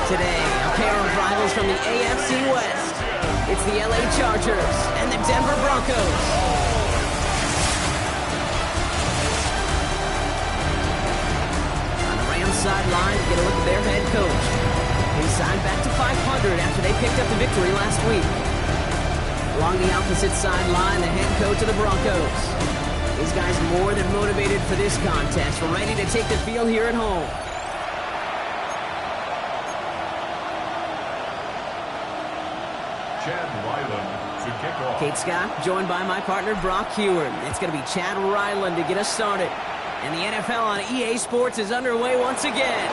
Today, a pair of rivals from the AFC West. It's the LA Chargers and the Denver Broncos. On the Rams sideline to get a look at their head coach. He signed back to 500 after they picked up the victory last week. Along the opposite sideline, the head coach of the Broncos. These guys more than motivated for this contest. We're ready to take the field here at home. Kate Scott, joined by my partner Brock Heward. It's going to be Chad Ryland to get us started. And the NFL on EA Sports is underway once again.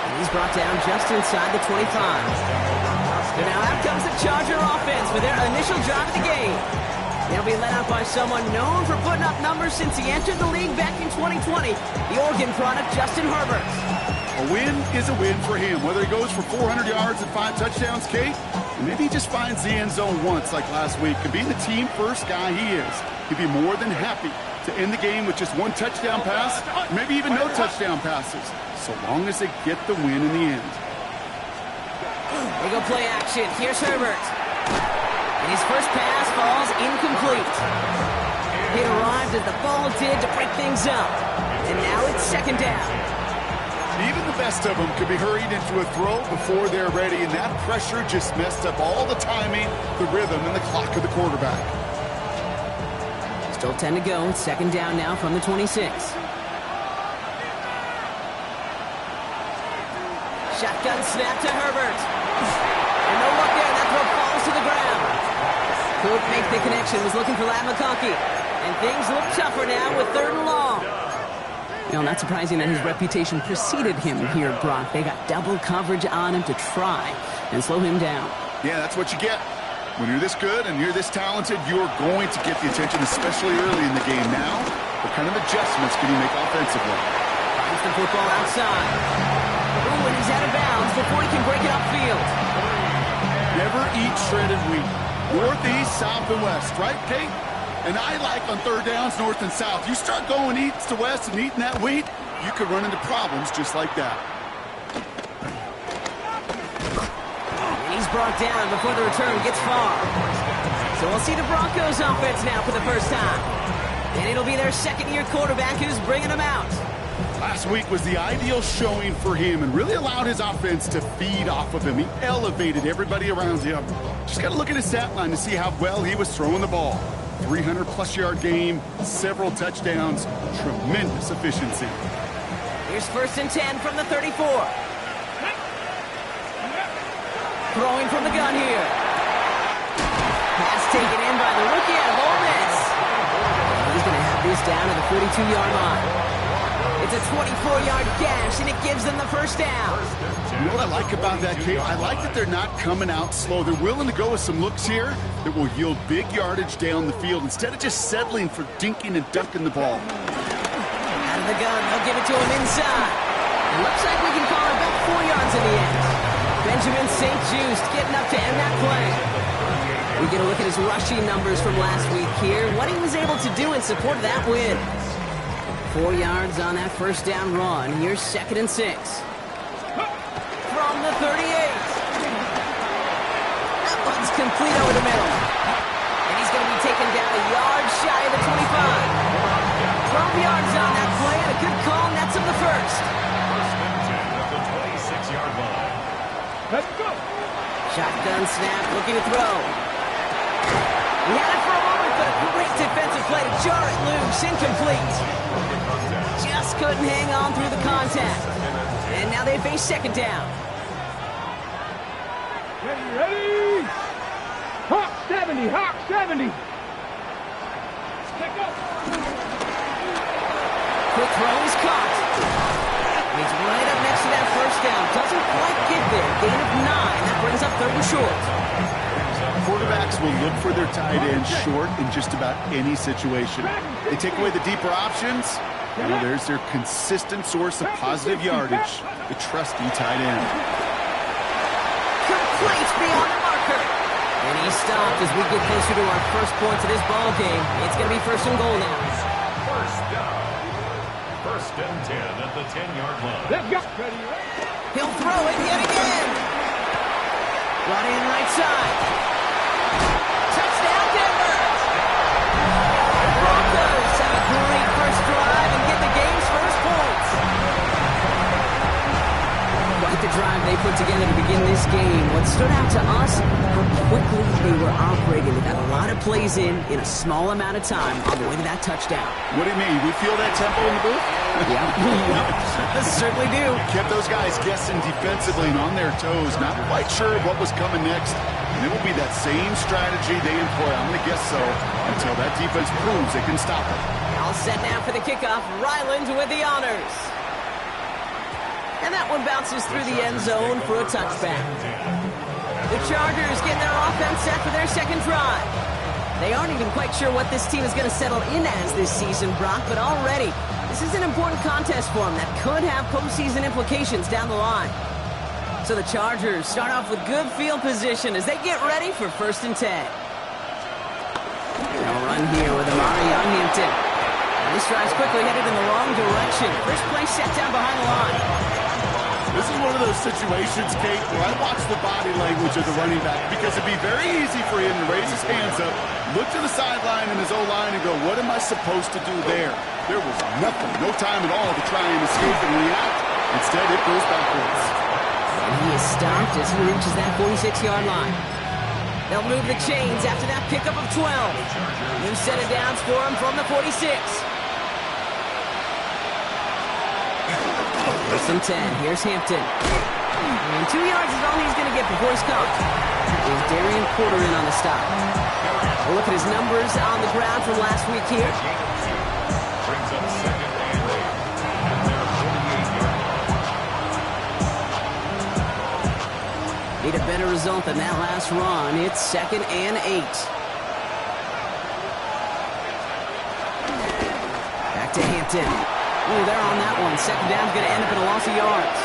And he's brought down just inside the 25. And now out comes the Charger offense with their initial drive of the game. They'll be led out by someone known for putting up numbers since he entered the league back in 2020, the Oregon product, Justin Herbert. A win is a win for him, whether he goes for 400 yards and 5 touchdowns, Kate, or maybe he just finds the end zone once like last week. And being the team-first guy he is, he'd be more than happy to end the game with just 1 touchdown pass, maybe even no touchdown passes, so long as they get the win in the end. They go play action. Here's Herbert. And his first pass falls incomplete. It arrived as the ball did to break things up. And now it's second down. Even the best of them could be hurried into a throw before they're ready, and that pressure just messed up all the timing, the rhythm, and the clock of the quarterback. Still 10 to go. It's second down now from the 26. Shotgun snap to Herbert. And no luck there. That throw falls to the ground. Couldn't make the connection. Was looking for Ladd McConkey. And things look tougher now with 3rd and long. You know, not surprising that his reputation preceded him here, Brock. They got double coverage on him to try and slow him down. Yeah, that's what you get. When you're this good and you're this talented, you're going to get the attention, especially early in the game. Now, what kind of adjustments can he make offensively? Finds the football outside. Ooh, and he's out of bounds before he can break it upfield. Never eat shredded wheat. Northeast, south, and west, right, Kate? And I like on 3rd downs, north and south. You start going east to west and eating that wheat, you could run into problems just like that. And he's brought down before the return gets far. So we'll see the Broncos offense now for the first time. And it'll be their second-year quarterback who's bringing them out. Last week was the ideal showing for him and really allowed his offense to feed off of him. He elevated everybody around him. Just got to look at his stat line to see how well he was throwing the ball. 300-plus yard game, several touchdowns, tremendous efficiency. Here's 1st and 10 from the 34. Throwing from the gun here. Pass taken in by the rookie out of Ole Miss. He's going to have this down to the 42-yard line. It's a 24-yard gash, and it gives them the first down. You know what I like about that, Kate? I like that they're not coming out slow. They're willing to go with some looks here that will yield big yardage down the field instead of just settling for dinking and ducking the ball. Out of the gun, they'll give it to him inside. It looks like we can call it about 4 yards in the end. Benjamin St. Just getting up to end that play. We get a look at his rushing numbers from last week here, what he was able to do in support of that win. 4 yards on that first down run. Here's 2nd and 6. From the 38. That one's complete over the middle. And he's going to be taken down a yard shy of the 25. 12 yards on that play, and a good call, and that's on the first. At the 26-yard line. Let's go. Shotgun snap, looking to throw. He had it for a moment, but a great defensive play to jar it loose, incomplete. Just couldn't hang on through the contact. And now they face 2nd down. Ready? Hawk 70, Hawk 70. Quick throw is caught. He's right up next to that first down. Doesn't quite get there. Gain of 9. That brings up 3rd and short. Quarterbacks will look for their tight end short in just about any situation. They take away the deeper options. Well, there's their consistent source of positive yardage, the trusty tight end. Complete beyond the marker. And he stopped as we get closer to our first points of this ball game. It's going to be 1st and goal now. First and 10 at the 10-yard line. Let's go. He'll throw it yet again. Brought in right side. Touchdown, Denver. Broncos have a great first drive and get the game's first points. Quite the drive they put together to begin this game. What stood out to us, how quickly they were operating. They got a lot of plays in a small amount of time on the way to that touchdown. What do you mean? We feel that tempo in the booth? Yeah, certainly do. Kept those guys guessing defensively and on their toes, not quite sure what was coming next. And it will be that same strategy they employ, I'm going to guess so, until that defense proves they can stop it. All set now for the kickoff. Ryland with the honors. And that one bounces through the end zone for a touchback. The Chargers getting their offense set for their second drive. They aren't even quite sure what this team is going to settle in as this season, Brock, but already this is an important contest for them that could have postseason implications down the line. So the Chargers start off with good field position as they get ready for first and 10. They'll run here with Amari on Hampton. And this drive's quickly headed in the wrong direction. First play set down behind the line. This is one of those situations, Kate, where I watch the body language of the running back because it'd be very easy for him to raise his hands up, look to the sideline and his O-line and go, what am I supposed to do there? There was nothing, no time at all to try and escape and react. Instead, it goes backwards. And he is stopped as he reaches that 46-yard line. They'll move the chains after that pickup of 12. New set of downs for him from the 46. First and 10. Here's Hampton. And 2 yards is all he's going to get before he's caught. There's Darian Porter in on the stop. A look at his numbers on the ground from last week here. Brings up second and 8. And they're 48 yards. Need a better result than that last run. It's second and 8. Back to Hampton. Ooh, they're on that one. Second down's going to end up in a loss of yards.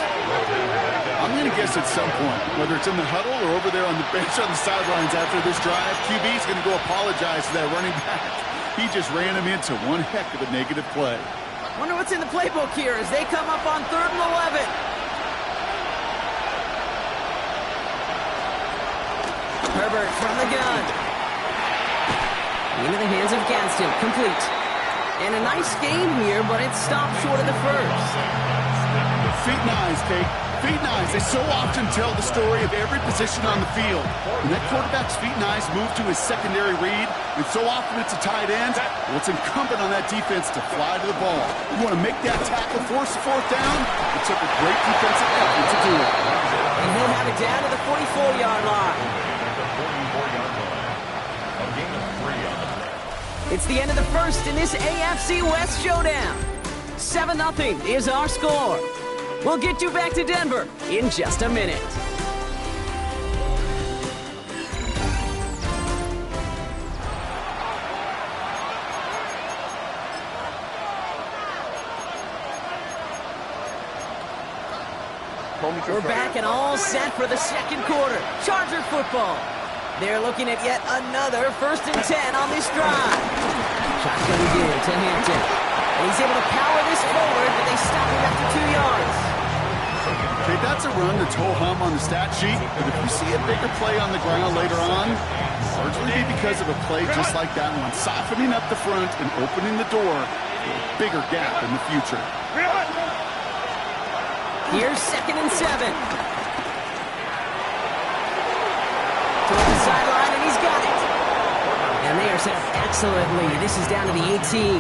I'm going to guess at some point, whether it's in the huddle or over there on the bench on the sidelines after this drive, QB's going to go apologize to that running back. He just ran him into one heck of a negative play. Wonder what's in the playbook here as they come up on 3rd and 11. Herbert from the gun. Into the hands of Gadsden. Complete. And a nice game here, but it stopped short of the first. Feet and eyes, Kate. Feet and eyes. They so often tell the story of every position on the field. When that quarterback's feet and eyes move to his secondary read, and so often it's a tight end, well, it's incumbent on that defense to fly to the ball. You want to make that tackle, force the 4th down? It took a great defensive effort to do it. And he'll have it down to the 44-yard line. A gain of 3 on the play. It's the end of the first in this AFC West showdown. 7-0 is our score. We'll get you back to Denver in just a minute. We're back and all set for the second quarter. Charger football. They're looking at yet another 1st and 10 on this drive. Shotgun give to Hampton. And he's able to power this forward, but they stop him after 2 yards. Okay, that's a run that's ho-hum on the stat sheet, but if we see a bigger play on the ground later on, largely be because of a play just like that one, softening up the front and opening the door for a bigger gap in the future. Here's 2nd and 7. Toward the sideline, and he's got it. And they are set up excellently. This is down to the 18.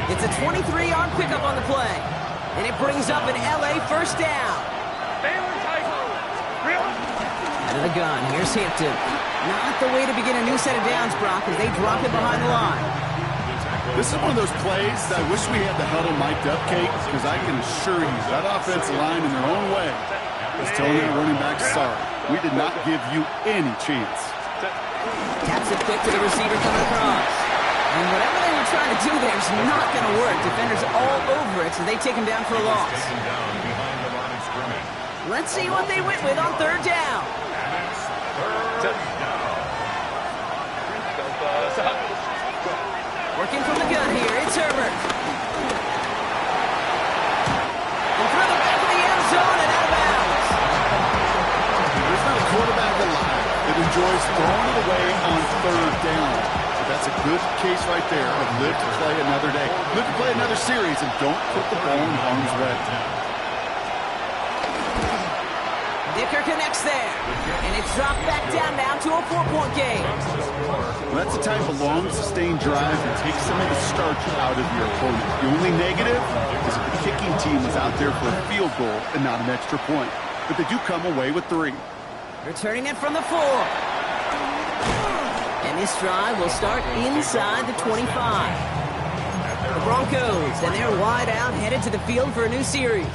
It's a 23-yard pickup on the play. And it brings up an LA first down. Out of the gun, here's Hampton. Not the way to begin a new set of downs, Brock, as they drop it behind the line. This is one of those plays that I wish we had the huddle mic'd up, Kate, because I can assure you that offensive line in their own way is telling their running back, sorry, we did not give you any chance. Taps it quick to the receiver coming across. And whatever they were trying to do there is not going to work. Defenders all over it, so they take him down for a loss. Let's see what they went with on 3rd down. Working from the gun here, it's Herbert. is throwing it away on third down. But that's a good case right there of live to play another day. Live to play another series and don't put the ball in harm's way. Dicker connects there. And it's dropped back down now to a 4-point game. Well, that's the type of long, sustained drive that takes some of the starch out of your opponent. The only negative is if the kicking team was out there for a field goal and not an extra point. But they do come away with 3. Returning it from the 4. And this drive will start inside the 25. The Broncos, and they're wide out, headed to the field for a new series.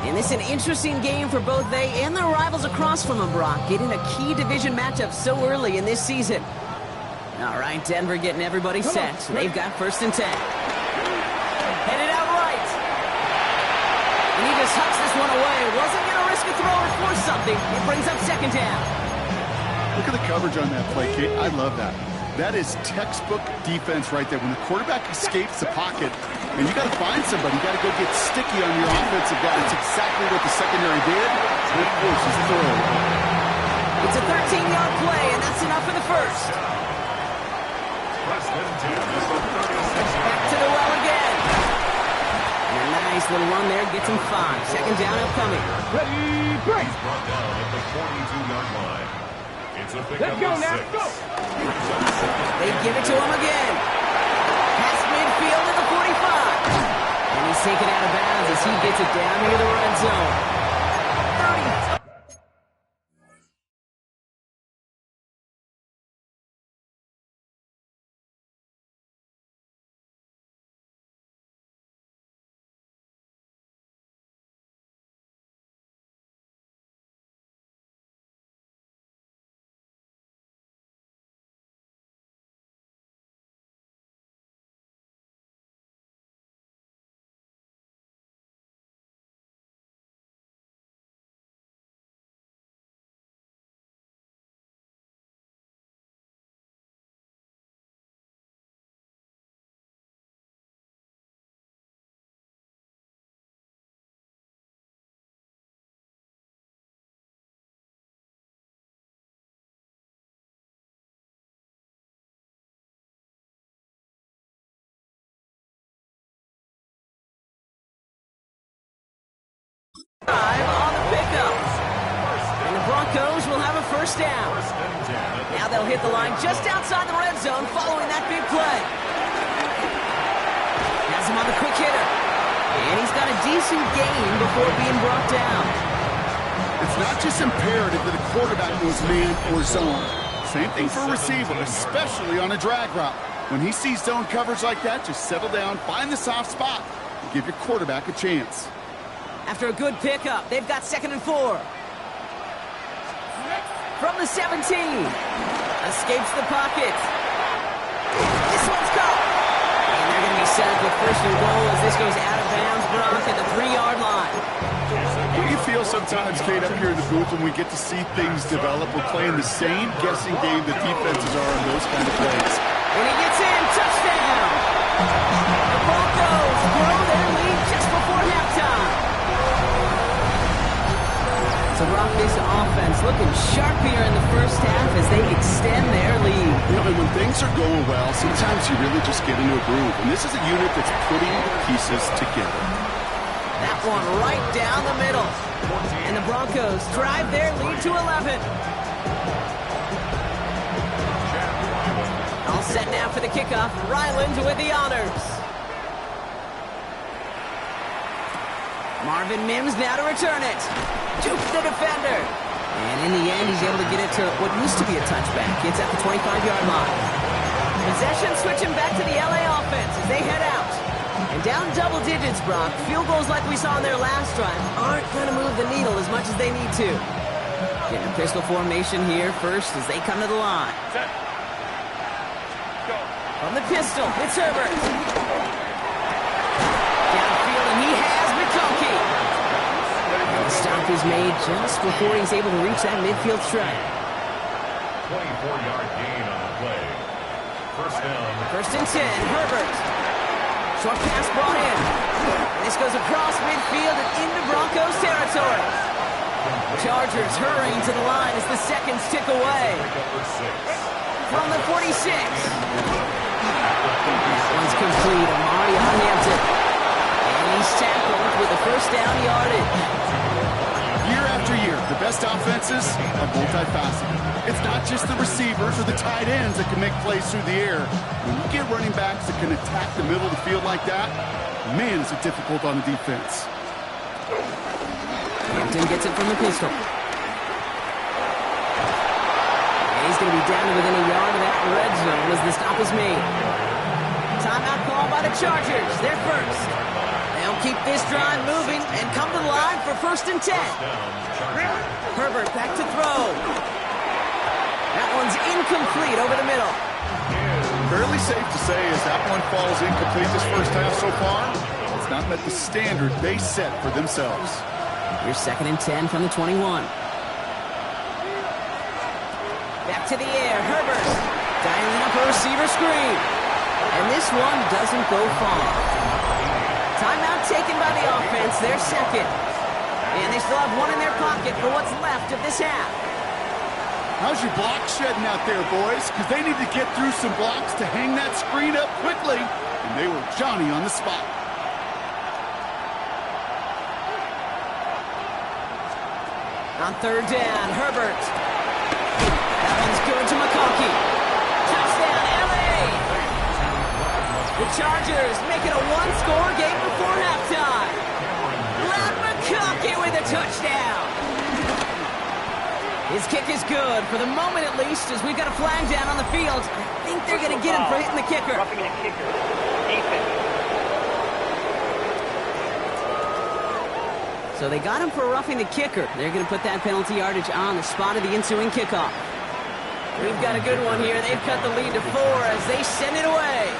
And this is an interesting game for both they and their rivals across from them, Brock, getting a key division matchup so early in this season. All right, Denver getting everybody set. They've got 1st and 10. Headed out right. And he just hucks this one away. Wasn't going to risk a throw or force something. It brings up 2nd down. Look at the coverage on that play, Kate. I love that. That is textbook defense right there. When the quarterback escapes the pocket, and you got to find somebody. You got to go get sticky on your offensive guy. It's exactly what the secondary did. And it forces throw. It's a 13-yard play, and that's enough for the 1st. Back to the well again. And a nice little run there gets him 5. 2nd down upcoming. Ready, break. He's brought down at the 42-yard line. It's a Let's go now, 6. go. They give it to him again. Past midfield at the 45. And he's taken out of bounds as he gets it down near the red zone. 30. On the pickup. And the Broncos will have a 1st down. Now they'll hit the line just outside the red zone following that big play. Has him on the quick hitter. And he's got a decent gain before being brought down. It's not just imperative that a quarterback knows man or zone. Same thing for a receiver, especially on a drag route. When he sees zone coverage like that, just settle down, find the soft spot, and give your quarterback a chance. After a good pickup, they've got 2nd and 4. From the 17. Escapes the pocket. This one's caught. And they're going to be set up with 1st and goal as this goes out of bounds, Brock, at the 3-yard line. What do you feel sometimes, Kate, up here in the booth when we get to see things develop? We're playing the same guessing game that defenses are on those kind of plays. When he gets in, touchdown! The Broncos grow their lead just before halftime. So Brock, this offense looking sharp here in the 1st half as they extend their lead. You know, and when things are going well, sometimes you really just get into a groove. And this is a unit that's putting the pieces together. That one right down the middle. And the Broncos drive their lead to 11. All set now for the kickoff. Ryland with the honors. Marvin Mims now to return it. Jukes the defender. And in the end, he's able to get it to what used to be a touchback. It's at the 25-yard line. Possession switching back to the LA offense as they head out. And down double digits, Brock. Field goals like we saw in their last drive aren't going to move the needle as much as they need to. Getting a pistol formation here first as they come to the line. From the pistol, it's Herbert. Downfield, and he has McConkey. And the stop is made just before he's able to reach that midfield strike. 24-yard gain on the play. 1st down. 1st and 10, Herbert. Short pass brought in. And this goes across midfield and into Broncos territory. Chargers hurrying to the line as the seconds tick away. From the 46. That one's complete. Amari on Hampton. And he's tackled with a first down yardage. Year after year, the best offenses are multifaceted. It's not just the receivers or the tight ends that can make plays through the air. When you get running backs that can attack the middle of the field like that, man, is it difficult on the defense. Hampton gets it from the pistol. And he's going to be down to within a yard of that red zone as the stop is made. Timeout called by the Chargers. They're first. They'll keep this drive moving and come to the line for 1st and 10. Herbert back to throw. That one's incomplete over the middle. Fairly safe to say as that one falls incomplete this first half so far, it's not met the standard they set for themselves. Here's 2nd and 10 from the 21. Back to the air, Herbert. Dialing up a receiver screen. And this one doesn't go far. Timeout taken by the offense, their second. And they still have one in their pocket for what's left of this half. How's your block shedding out there, boys? Because they need to get through some blocks to hang that screen up quickly. And they were Johnny on the spot. On 3rd down, Herbert. That one's good to McConkey. Touchdown, L.A. The Chargers make it a one-score game before halftime. Glad McConkey with a touchdown. His kick is good, for the moment at least, as we've got a flag down on the field. I think they're going to get him for hitting the kicker. Roughing the kicker. Defense. So they got him for roughing the kicker. They're going to put that penalty yardage on the spot of the ensuing kickoff. We've got a good one here. They've cut the lead to 4 as they send it away.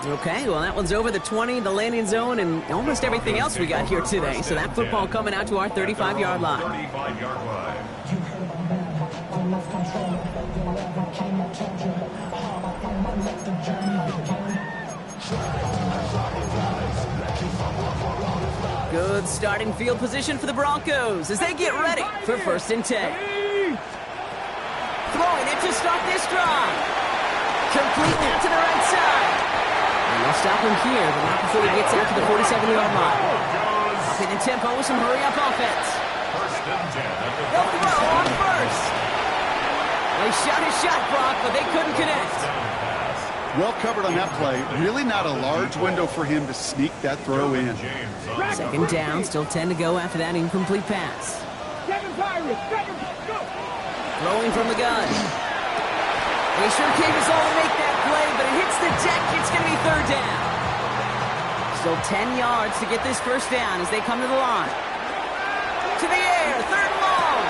Okay, well, that one's over the 20, the landing zone, and almost everything else we got here today. So that football coming out to our 35-yard line. 35-yard line. Good starting field position for the Broncos as they get ready for 1st and 10. Throwing it to start this drive. Completely to the right side. And they'll stop him here, but not before he gets out to the 47-yard line. Upping the tempo with some hurry-up offense. 1st and 10. They'll throw on 1st. They shot his shot, Brock, but they couldn't connect. Well covered on that play. Really not a large window for him to sneak that throw in. 2nd down, still 10 to go after that incomplete pass. Second Pirates, second, go! Throwing from the gun. They sure gave us all to make that play, but it hits the deck. It's going to be 3rd down. Still 10 yards to get this 1st down as they come to the line. To the air, 3rd and long.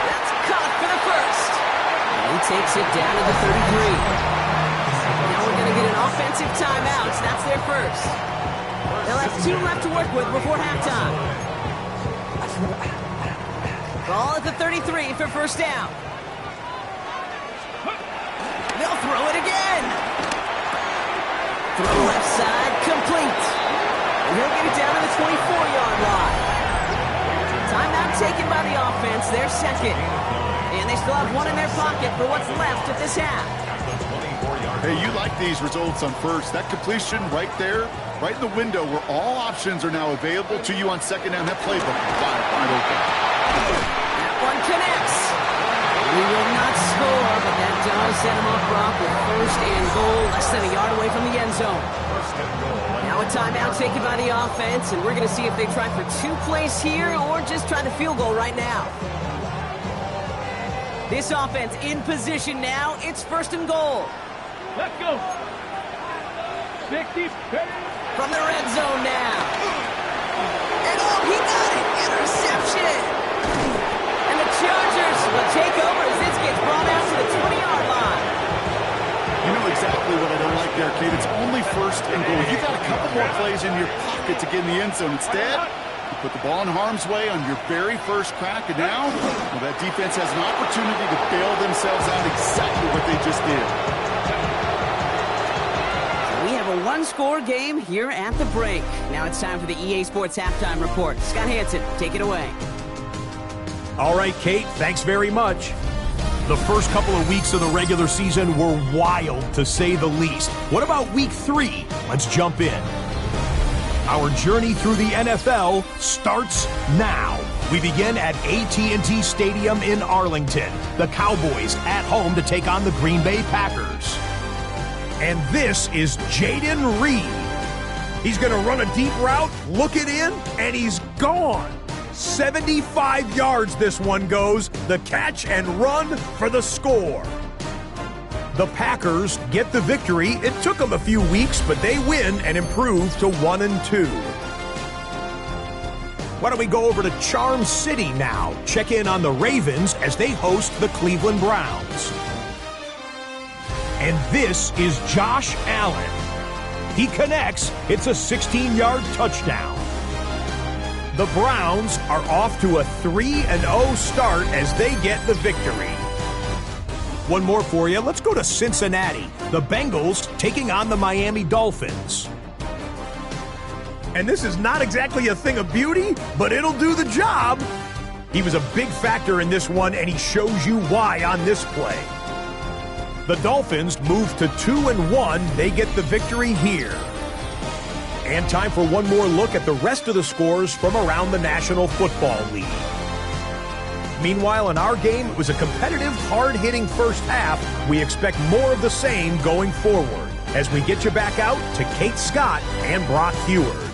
That's caught for the 1st. And he takes it down to the 33. Now we're going to get an offensive timeout. So that's their 1st. They'll have 2 left to work with before halftime. Ball at the 33 for 1st down. They'll throw it again. Throw left side, complete. And he'll get it down to the 24-yard line. Timeout taken by the offense, their second. And they still have one in their pocket for what's left of this half. Hey, you like these results on 1st. That completion right there, right in the window where all options are now available to you on 2nd down. That playbook is wide open. That one connects. We will not score, but that does set him up, Brock, with 1st and goal, less than a yard away from the end zone. Now a timeout taken by the offense, and we're going to see if they try for 2 plays here or just try the field goal right now. This offense in position now. It's 1st and goal. Let's go! 60, From the red zone now. And oh, he got it! Interception! And the Chargers will take over as this gets brought out to the 20-yard line. You know exactly what I don't like there, Kate. It's only 1st and goal. You got a couple more plays in your pocket to get in the end zone. Instead, you put the ball in harm's way on your very 1st crack, and now well, that defense has an opportunity to bail themselves out exactly what they just did. We have a one-score game here at the break. Now it's time for the EA Sports Halftime Report. Scott Hansen, take it away. All right, Kate, thanks very much. The first couple of weeks of the regular season were wild, to say the least. What about week 3? Let's jump in. Our journey through the NFL starts now. We begin at AT&T Stadium in Arlington. The Cowboys at home to take on the Green Bay Packers. And this is Jaden Reed. He's going to run a deep route, look it in, and he's gone. 75 yards this one goes. The catch and run for the score. The Packers get the victory. It took them a few weeks, but they win and improve to 1-2. Why don't we go over to Charm City now? Check in on the Ravens as they host the Cleveland Browns. And this is Josh Allen. He connects. It's a 16-yard touchdown. The Browns are off to a 3-0 start as they get the victory. One more for you. Let's go to Cincinnati. The Bengals taking on the Miami Dolphins. And this is not exactly a thing of beauty, but it'll do the job. He was a big factor in this one, and he shows you why on this play. The Dolphins move to 2-1. They get the victory here. And time for one more look at the rest of the scores from around the National Football League. Meanwhile, in our game, it was a competitive, hard-hitting first half. We expect more of the same going forward as we get you back out to Kate Scott and Brock Heward.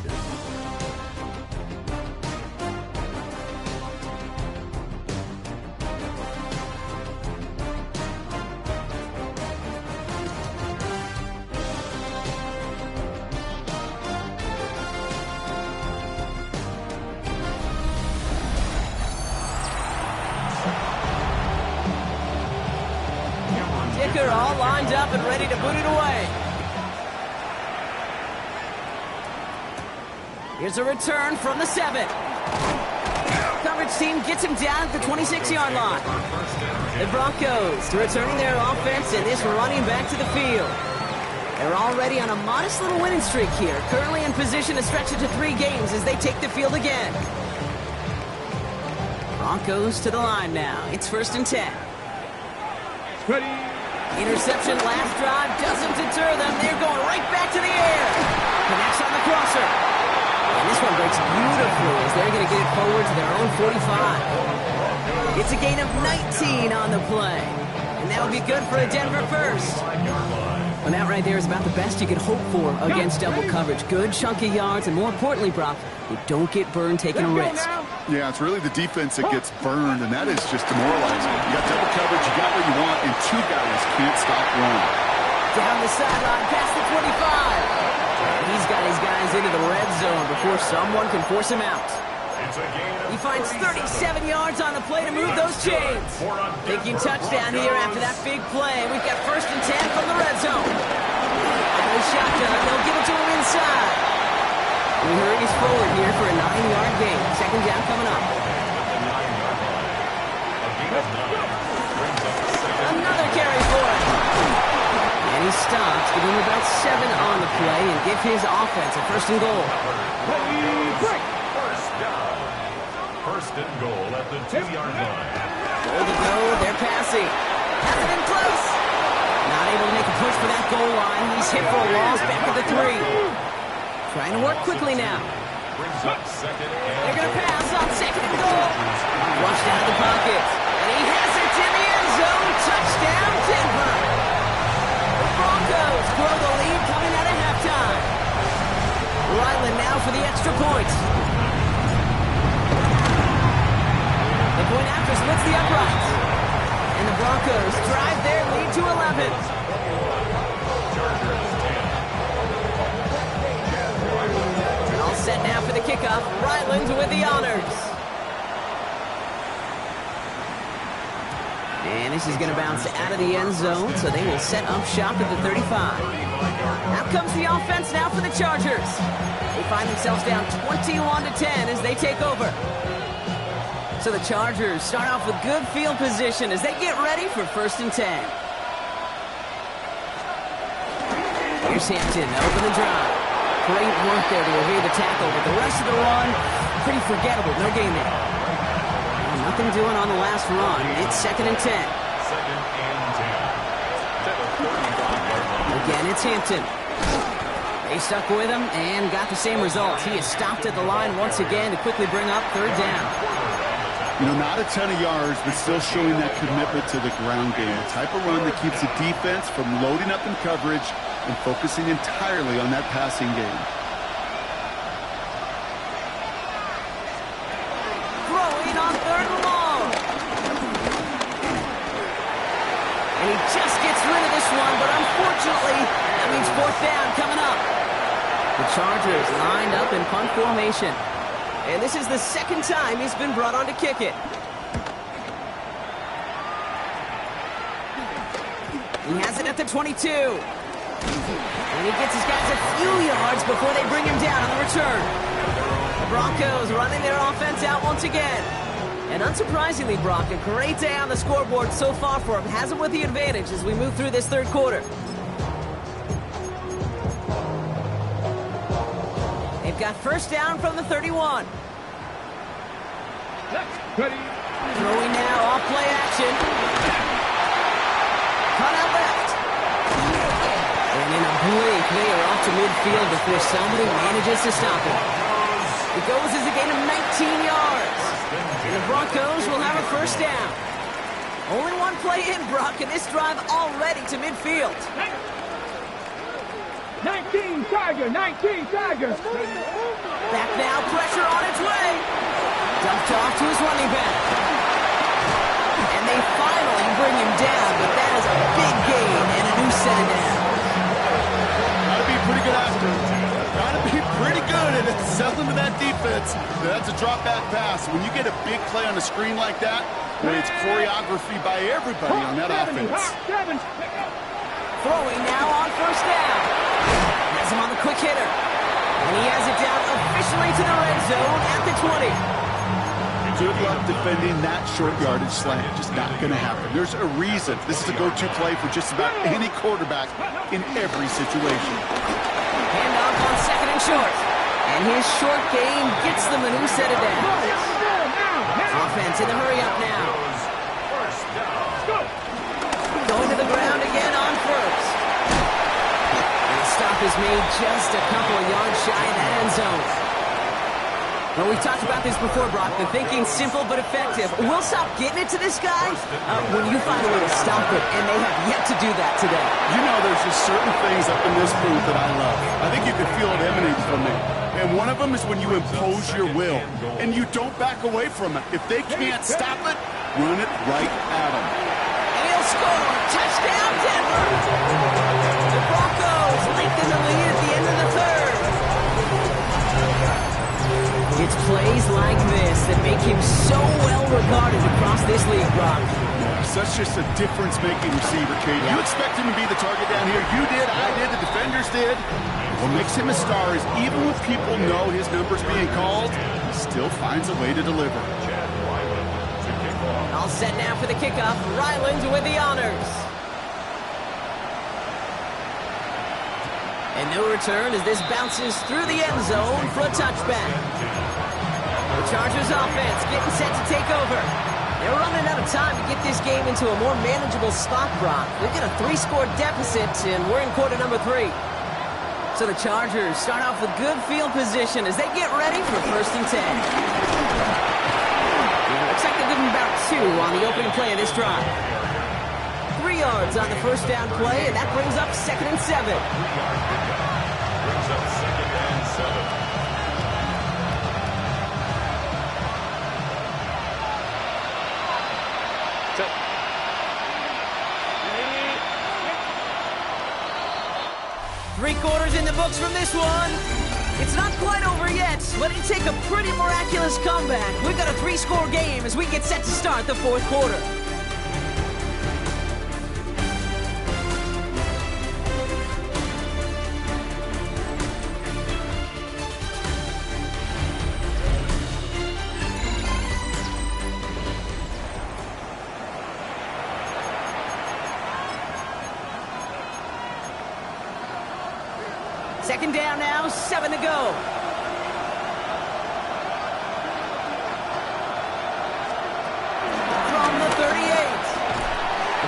All lined up and ready to boot it away. Here's a return from the 7. Coverage team gets him down at the 26-yard line. The Broncos returning their offense and this running back to the field. They're already on a modest little winning streak here, currently in position to stretch it to 3 games as they take the field again. Broncos to the line now. It's 1st and 10. Ready. Interception last drive doesn't deter them. They're going right back to the air. Connects on the crosser. And this one breaks beautifully as they're going to get it forward to their own 45. It's a gain of 19 on the play. And that will be good for a Denver first. And that right there is about the best you could hope for against double coverage. Good chunky yards, and more importantly, Brock, you don't get burned taking a risk. Yeah, it's really the defense that gets burned, and that is just demoralizing. You got double coverage, you got what you want, and 2 guys can't stop running. Down the sideline, past the 25. He's got his guys into the red zone before someone can force him out. He finds 37 yards on the play to move those chains. Thinking touchdown here after that big play. We've got 1st and 10 from the red zone. No shotgun, they'll give it to him inside. He hurries forward here for a 9-yard gain. 2nd down coming up. Another carry for him. And he stops, give him about 7 on the play and give his offense a 1st and goal. First and goal at the 2-yard line. Goal to go, they're passing. Has it in close. Not able to make a push for that goal line. He's hit for a loss back at the 3. Trying to work quickly now. They're going to pass on 2nd and goal. Rushed out of the pocket. And he has it in the end zone. Touchdown, Denver. The Broncos grow the lead coming out of halftime. Ryland now for the extra point. The point after splits the uprights. And the Broncos drive their lead to 11. All set now for the kickoff. Ryland with the honors. And this is going to bounce out of the end zone, so they will set up shop at the 35. Out comes the offense now for the Chargers. They find themselves down 21-10 as they take over. So the Chargers start off with good field position as they get ready for 1st and 10. Here's Hampton, open the drive. Great work there to evade the tackle, but the rest of the run, pretty forgettable. No gain there. Nothing doing on the last run. It's 2nd and 10. 2nd and 10. At the 45-yard line. Again, it's Hampton. They stuck with him and got the same result. He is stopped at the line once again to quickly bring up 3rd down. You know, not a ton of yards, but still showing that commitment to the ground game. The type of run that keeps the defense from loading up in coverage and focusing entirely on that passing game. Throwing on 3rd and long. And he just gets rid of this one, but unfortunately, that means 4th down coming up. The Chargers lined up in punt formation. And this is the 2nd time he's been brought on to kick it. He has it at the 22. And he gets his guys a few yards before they bring him down on the return. The Broncos running their offense out once again. And unsurprisingly, Brock, a great day on the scoreboard so far for him. Has him with the advantage as we move through this 3rd quarter. They've got 1st down from the 31. Ready. Throwing now, off play action. Cut out left. And in a blink, they are off to midfield before somebody manages to stop him. It goes as a gain of 19 yards. And the Broncos will have a 1st down. Only one play in, Brock, and this drive already to midfield. 19 Tiger, 19 Tiger. Back now, pressure on its way. Dumped off to his running back. And they finally bring him down, but that is a big gain and a new set of downs. Gotta be pretty good after. Gotta be pretty good at selling to that defense. That's a drop back pass. When you get a big play on the screen like that, it's choreography by everybody on that offense. Throwing now on 1st down. Has him on the quick hitter. And he has it down officially to the red zone at the 20. Good luck defending that short yardage slant. Just not going to happen. There's a reason. This is a go-to play for just about any quarterback in every situation. Handoff on 2nd and short. And his short gain gets them a new set of downs. Offense in the hurry up now. Going to the ground again on 1st. And the stop is made just a couple of yards shy of that end zone. Well, we've talked about this before, Brock. The thinking's simple but effective. We'll stop getting it to this guy when you find a way to stop it, and they have yet to do that today. You know, there's just certain things up in this booth that I love. I think you can feel it emanate from me. And one of them is when you impose your will, and you don't back away from it. If they can't stop it, run it right at them. And he'll score. Touchdown, Denver. The Broncos lengthen the lead at the end of the 3rd. It's plays like this that make him so well regarded across this league, Brock. Such just a difference-making receiver, Kate. You expect him to be the target down here. You did, I did, the defenders did. What makes him a star is even when people know his number's being called, he still finds a way to deliver. All set now for the kickoff. Ryland with the honors. And no return as this bounces through the end zone for a touchback. The Chargers offense getting set to take over. They're running out of time to get this game into a more manageable spot, Brock. We've got a 3-score deficit, and we're in quarter number 3. So the Chargers start off with good field position as they get ready for 1st and 10. Looks like they're giving about 2 on the opening play of this drive. 3 yards on the 1st down play, and that brings up 2nd and 7. Brings up 2nd and 7. Three-quarters in the books from this one. It's not quite over yet, but it'd take a pretty miraculous comeback. We've got a 3-score game as we get set to start the 4th quarter. Second down now, 7 to go.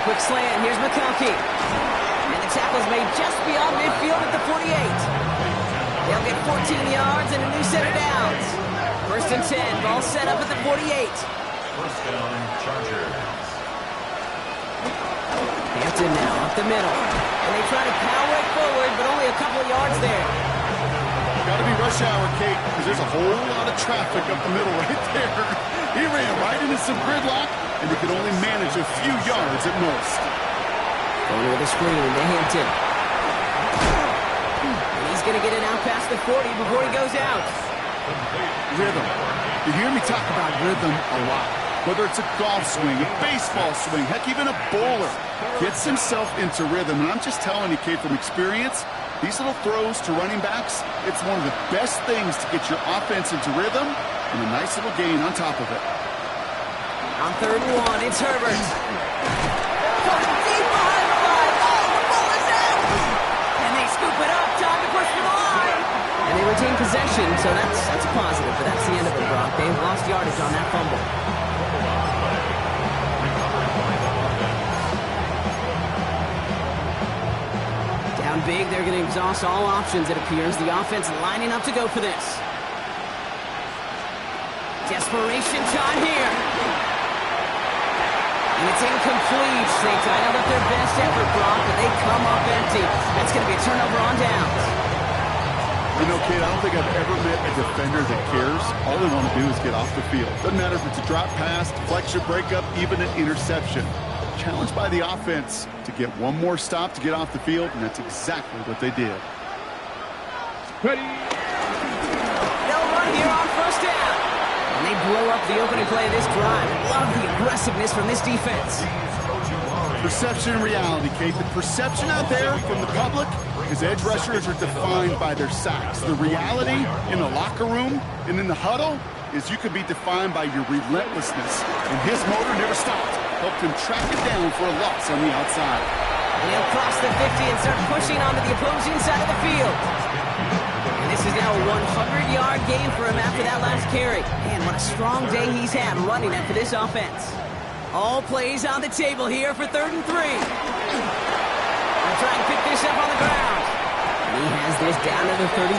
Quick slant. Here's McConkey. And the tackle's made just beyond midfield at the 48. They'll get 14 yards and a new set of downs. First and 10. Ball set up at the 48. First down, Chargers. Hampton now up the middle. And they try to power it forward, but only a couple of yards there. Got to be rush hour, Kate, because there's a whole lot of traffic up the middle right there. He ran right into some gridlock, and they could only manage a few yards at most. Going with a screen to Hampton. And he's going to get it out past the 40 before he goes out. Rhythm. You hear me talk about rhythm a lot. Whether it's a golf swing, a baseball swing, heck, even a bowler gets himself into rhythm. And I'm just telling you, Kate, from experience, these little throws to running backs, it's one of the best things to get your offense into rhythm and a nice little gain on top of it. On 3rd and 1, it's Herbert. Deep behind the line. Oh, the ball is out. And they scoop it up. Time to push for the line. And they retain possession, so that's a positive. But that's the end of it, Brock. They've lost yardage on that fumble. Down big, they're going to exhaust all options, it appears. The offense lining up to go for this. Desperation time here. And it's incomplete. They dialed up their best effort, Brock, but they come up empty. That's going to be a turnover on downs. You know, Kate, I don't think I've ever met a defender that cares. All they want to do is get off the field. Doesn't matter if it's a drop pass, deflection, breakup, even an interception. Challenged by the offense to get one more stop to get off the field, and that's exactly what they did. Ready. They'll run here on 1st down. And they blow up the opening play of this drive. Love the aggressiveness from this defense. Perception and reality, Kate. The perception out there from the public is edge rushers are defined by their sacks. The reality in the locker room and in the huddle is you could be defined by your relentlessness. And his motor never stopped. Helped him track it down for a loss on the outside. And he'll cross the 50 and start pushing onto the opposing side of the field. And this is now a 100-yard gain for him after that last carry. Man, what a strong day he's had running it for this offense. All plays on the table here for 3rd and 3. They'll try and pick this up on the ground. And he has this down to the 34.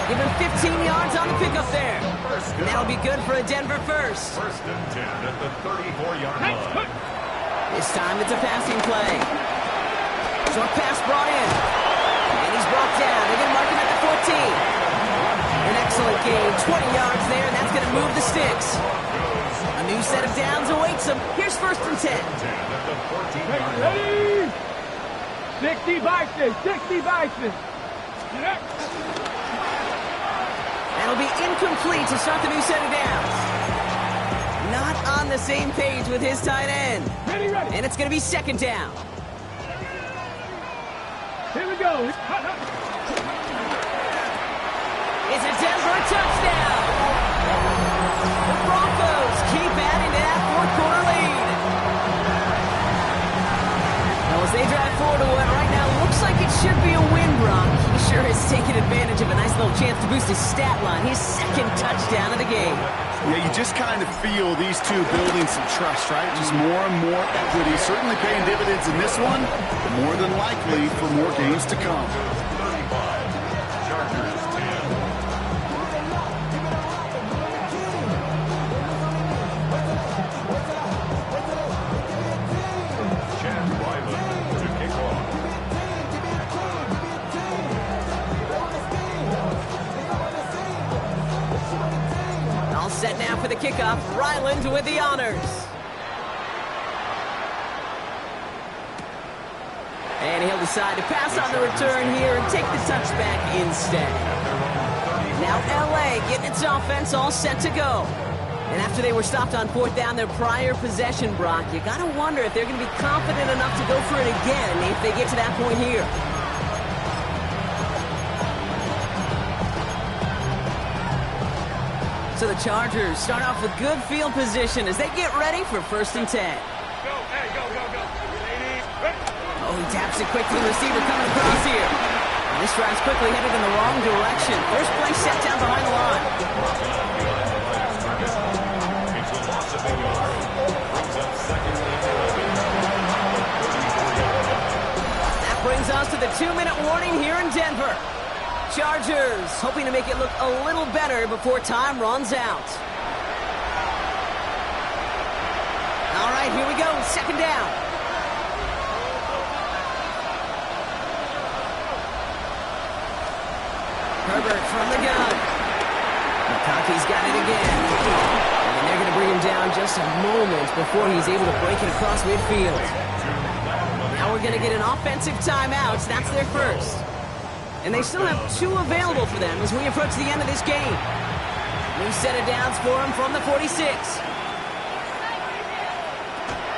Give him 15 yards on the pickup there. And that'll be good for a Denver first. First and 10 at the 34-yard line. This time it's a passing play. Short pass brought in. And he's brought down. They're going to mark him at the 14. An excellent gain. 20 yards there, and that's going to move the sticks. A new set of downs awaits him. Here's 1st and 10. Ready. 60 Bison. 60 Bison. That'll be incomplete to start the new set of downs. Not on the same page with his tight end. Ready. And it's going to be 2nd down. Here we go. It's a Denver touchdown. The Broncos keep adding to that 4th-quarter lead. Well, as they drive forward to what right now looks like it should be a win, Brock. He sure has taken advantage of a nice little chance to boost his stat line. His 2nd touchdown of the game. Yeah, you just kind of feel these two building some trust, right? Just more and more equity. Certainly paying dividends in this one, but more than likely for more games to come. 35. Chargers 10. Chad Ryland to kick off. All set now for the kickoff. Ryland with the honors. And he'll decide to pass on the return here and take the touchback instead. Now LA getting its offense all set to go. And after they were stopped on 4th down their prior possession, Brock, you got to wonder if they're going to be confident enough to go for it again if they get to that point here. So the Chargers start off with good field position as they get ready for 1st and 10. Go, hey, go. Ladies, ready. Oh, he taps it quick to the receiver coming across here. And this drive's quickly headed in the wrong direction. First play set down behind the line. It's a loss of a yard. Brings up 2nd and 11. 2-minute warning here in Denver. Chargers hoping to make it look a little better before time runs out. All right, here we go. Second down. Herbert from the gun. McConkey's got it again. And they're going to bring him down just a moment before he's able to break it across midfield. Now we're going to get an offensive timeout. That's their first. And they still have 2 available for them as we approach the end of this game. New set of downs for him from the 46.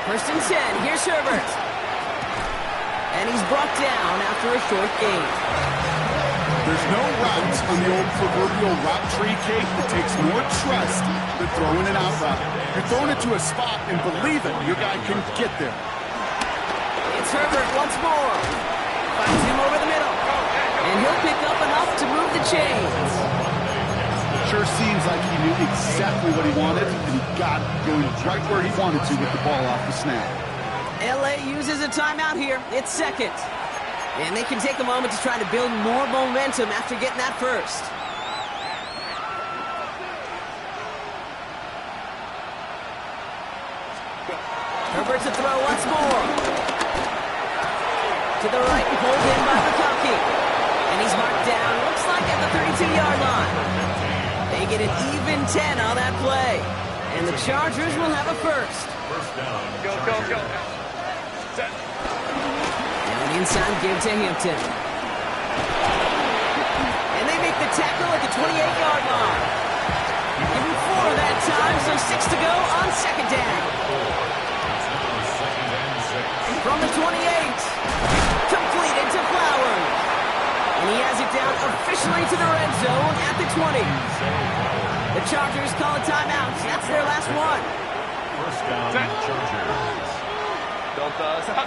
First and 10. Here's Herbert. And he's brought down after a short gain. There's no route on the old proverbial route tree, Kate. It takes more trust than throwing an out route. You're throwing it to a spot and believe it, your guy can get there. It's Herbert once more. Finds him over the middle. And he'll pick up enough to move the chains. Sure seems like he knew exactly what he wanted, and he got it going right where he wanted to with the ball off the snap. LA uses a timeout here. It's second. And they can take a moment to try to build more momentum after getting that first. Herbert to throw once more. To the right, pulled in by McConkey. And he's marked down, looks like at the 32-yard line. They get an even 10 on that play. And the Chargers will have a first. First down. Go, go, go. Set. Inside give to Hampton. And they make the tackle at the 28-yard line. Give him 4 that time, so 6 to go on second down. From the 28, completed to Flowers. And he has it down officially to the red zone at the 20. The Chargers call a timeout. That's their last one. First down, Chargers. Delta. Stop.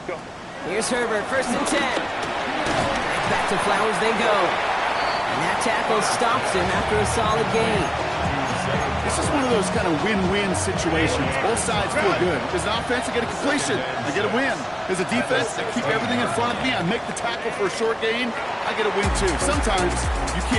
Go. Here's Herbert, first and 10. Back to Flowers they go. And that tackle stops him after a solid gain. This is one of those kind of win-win situations. Both sides feel good. As an offense, I get a completion. I get a win. As a defense, I keep everything in front of me. I make the tackle for a short gain. I get a win, too. Sometimes you can't.